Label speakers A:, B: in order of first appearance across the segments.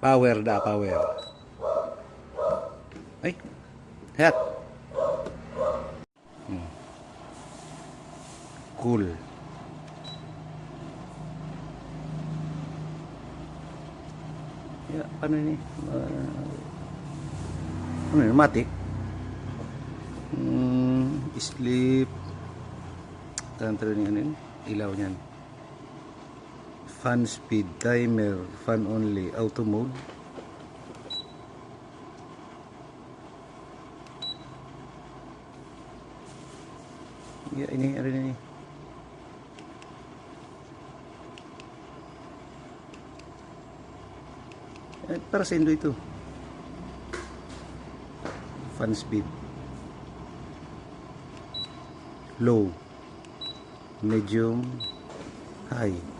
A: Power da, power. Ay, hayat. Cool. Ya, ano ini? Ano ini? Matic? Sleep. Tanto niyan ano yun? Ilaw niyan. Fan speed, timer, fan only, auto mode. Ya, ini ada ini. Para sa Indo ito. Fan speed. Low. Medium. High.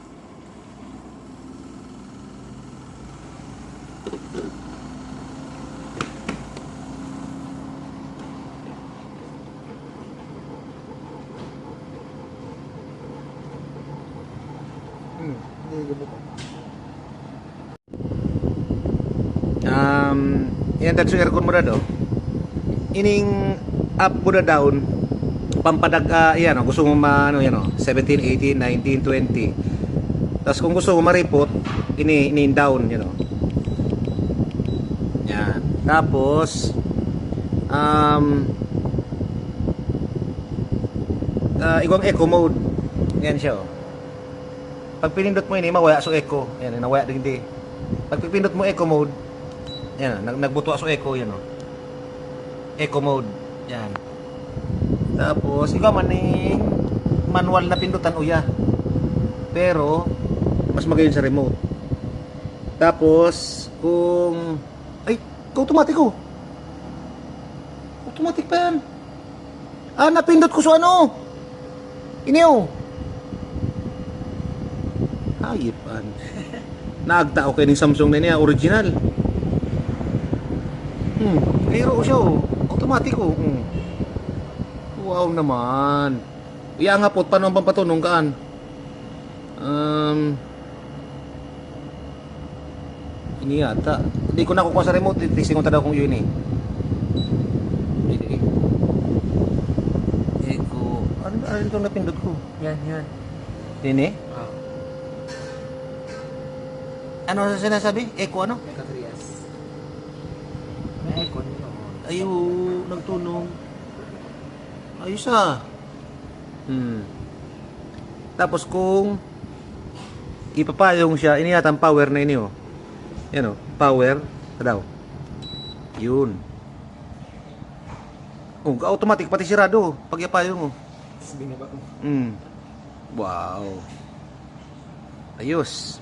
A: Yan tatso aircon mo na do. Ining up mo na down pampadag yan gusto mo ano yan 17, 18, 19, 20. Tapos kung gusto mo ma-report ini down yan yan. Tapos igwang eco mode. Yan siya Pag pinindot mo ini mawaya so eco. Yan nawaya din. Pag pinindot mo eco mode, yan nagbuto so eco yan eco mode. Yan. Tapos ikaw man manual na pindutan uya. Pero mas magayon sa remote. Tapos kung automatic automatic pa yan. Napindot ko sa ano iniyo hayipan. Naagta ko kay ning Samsung na niya original. Pero siya automatic Wow naman. Iya nga po paano ang pampatunong kaan? Ini yata. Hindi ko nakukuha sa remote. Testing ko tada kung yun Eko. Ano itong napindot ko?
B: Yan.
A: Ini? Ano sa sinasabi? Eko ano?
B: Eko 3S. May Eko nito.
A: Ayaw, nagtunog. Ayos Tapos kung ipapayong siya, ini yata ang power na ini Yan power. Daw. Yun. Automatic pati sirado pag ipayong
B: Binaba ko.
A: Wow. Ayos.